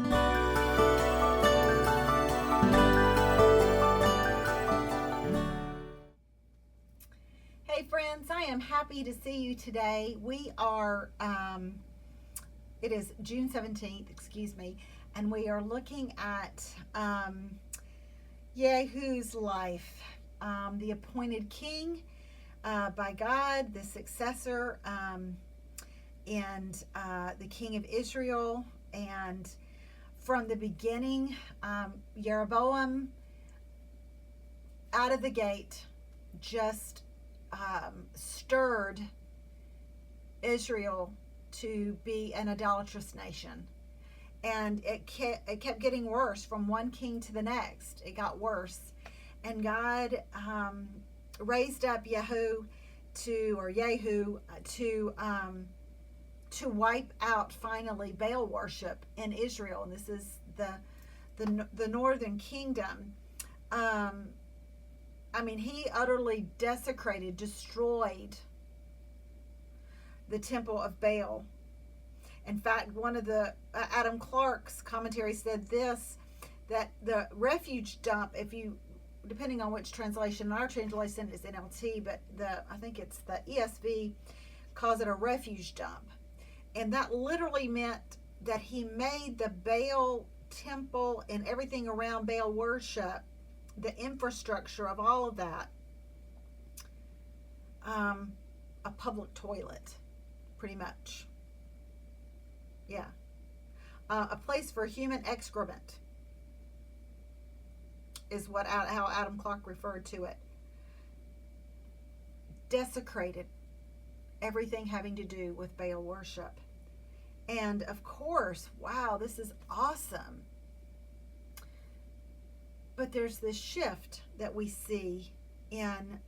Hey friends, I am happy to see you today. We are, it is June 17th, excuse me, and we are looking at Jehu's life, the appointed king by God, the successor, and the king of Israel. And from the beginning, Jeroboam out of the gate just stirred Israel to be an idolatrous nation. And it kept getting worse from one king to the next. It got worse. And God raised up Jehu to wipe out finally Baal worship in Israel. And this is the northern kingdom. He utterly desecrated, destroyed the temple of Baal. In fact, one of the Adam Clarke's commentary said this, that the refuge dump, depending on which translation, our translation is NLT, but I think it's the ESV calls it a refuge dump. And that literally meant that he made the Baal temple and everything around Baal worship, the infrastructure of all of that, a public toilet, pretty much. Yeah. A place for human excrement is how Adam Clarke referred to it. Desecrated everything having to do with Baal worship. And of course, wow, this is awesome. But there's this shift that we see in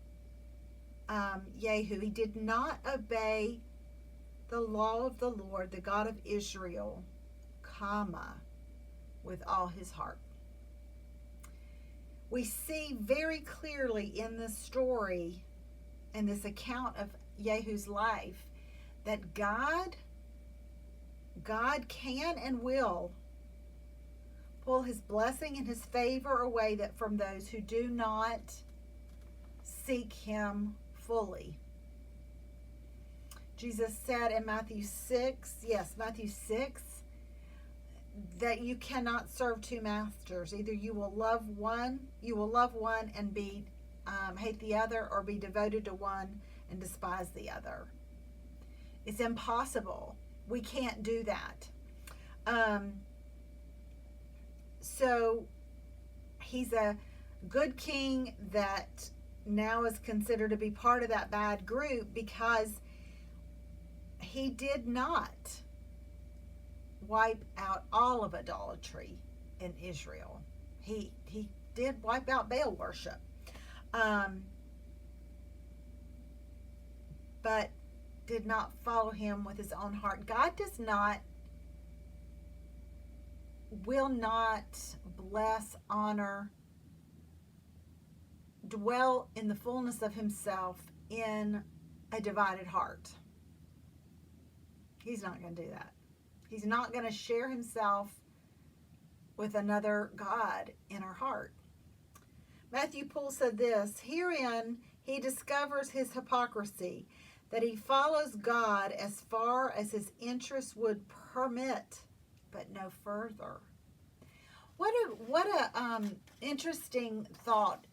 Jehu. He did not obey the law of the Lord, the God of Israel, with all his heart. We see very clearly in this story, in this account of Jehu's life, that God can and will pull his blessing and his favor away from those who do not seek him fully. Jesus said in Matthew 6, that you cannot serve two masters. Either you will love one and be hate the other, or be devoted to one and despise the other. It's impossible. We can't do that. So he's a good king that now is considered to be part of that bad group because he did not wipe out all of idolatry in Israel. He did wipe out Baal worship. But did not follow him with his own heart. God will not bless, honor, dwell in the fullness of himself in a divided heart. He's not going to do that. He's not going to share himself with another God in our heart. Matthew Poole said this, herein he discovers his hypocrisy, that he follows God as far as his interests would permit, but no further. What a interesting thought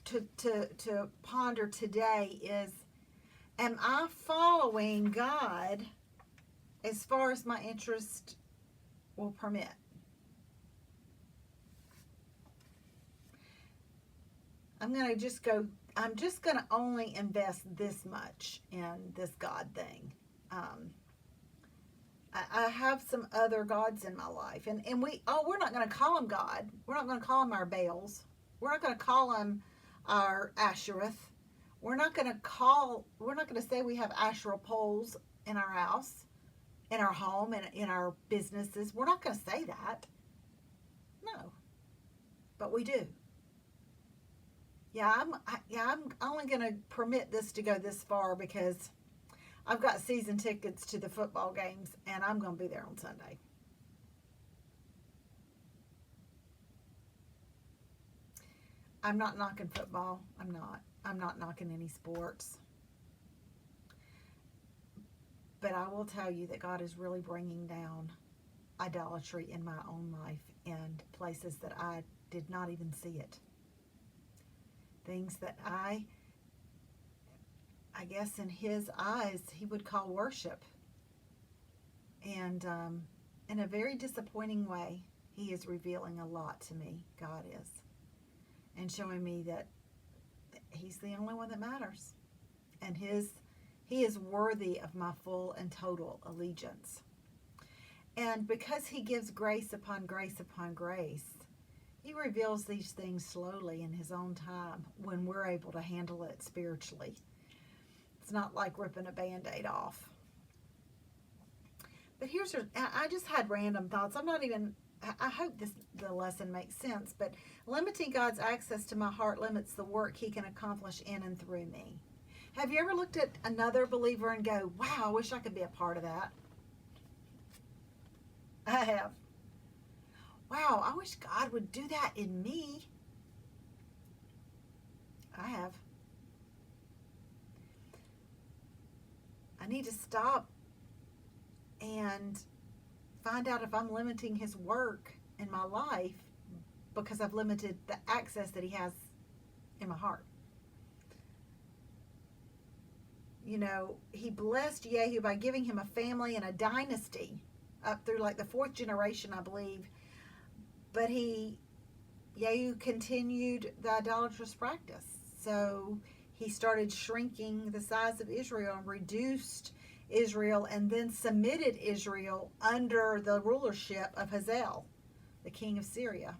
to ponder today is, am I following God as far as my interest will permit? I'm just going to only invest this much in this God thing. I have some other gods in my life, and we're not going to call them God. We're not going to call them our Baals. We're not going to call them our Ashereth. We're not going to say we have Asherah poles in our house, in our home, and in our businesses. We're not going to say that. No, but we do. I'm only going to permit this to go this far because I've got season tickets to the football games, and I'm going to be there on Sunday. I'm not knocking football. I'm not knocking any sports. But I will tell you that God is really bringing down idolatry in my own life and places that I did not even see it. Things that I guess in his eyes, he would call worship. And in a very disappointing way, he is revealing a lot to me, God is. And showing me that he's the only one that matters. And he is worthy of my full and total allegiance. And because he gives grace upon grace upon grace, he reveals these things slowly in his own time when we're able to handle it spiritually. It's not like ripping a Band-Aid off. But I just had random thoughts. I hope the lesson makes sense, but limiting God's access to my heart limits the work he can accomplish in and through me. Have you ever looked at another believer and go, wow, I wish I could be a part of that? I have. Wow, I wish God would do that in me. I have. I need to stop and find out if I'm limiting his work in my life because I've limited the access that he has in my heart. You know, he blessed Jehu by giving him a family and a dynasty up through like the 4th generation, I believe. But Jehu continued the idolatrous practice. So he started shrinking the size of Israel and reduced Israel and then submitted Israel under the rulership of Hazael, the king of Syria.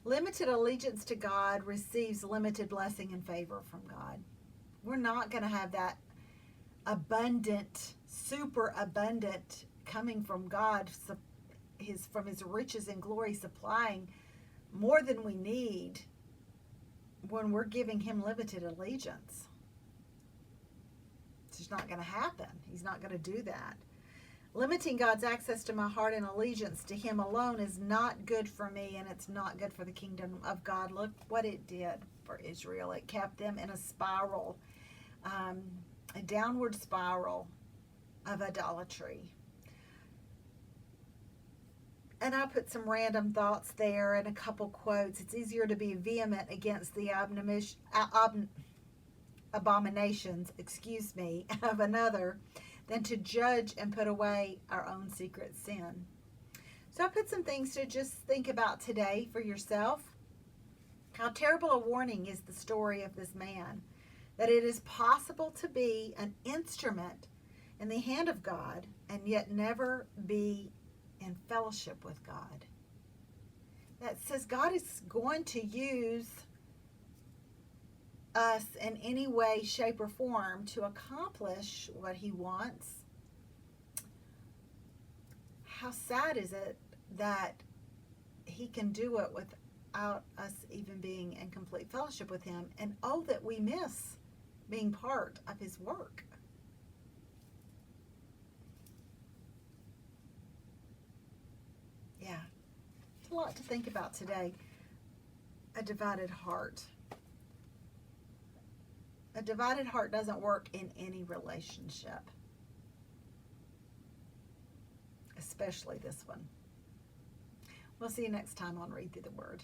Limited allegiance to God receives limited blessing and favor from God. We're not going to have that abundant, super abundant coming from God, from his riches and glory, supplying more than we need when we're giving him limited allegiance. It's just not going to happen. He's not going to do that. Limiting God's access to my heart and allegiance to him alone is not good for me, and it's not good for the kingdom of God. Look what it did for Israel. It kept them in a spiral, a downward spiral of idolatry. And I put some random thoughts there and a couple quotes. It's easier to be vehement against the abominations, of another than to judge and put away our own secret sin. So I put some things to just think about today for yourself. How terrible a warning is the story of this man, that it is possible to be an instrument in the hand of God and yet never be in fellowship with God. That says God is going to use us in any way, shape, or form to accomplish what he wants. How sad is it that he can do it without us even being in complete fellowship with him, and oh, that we miss being part of his work. Yeah, it's a lot to think about today. A divided heart. A divided heart doesn't work in any relationship, especially this one. We'll see you next time on Read Through the Word.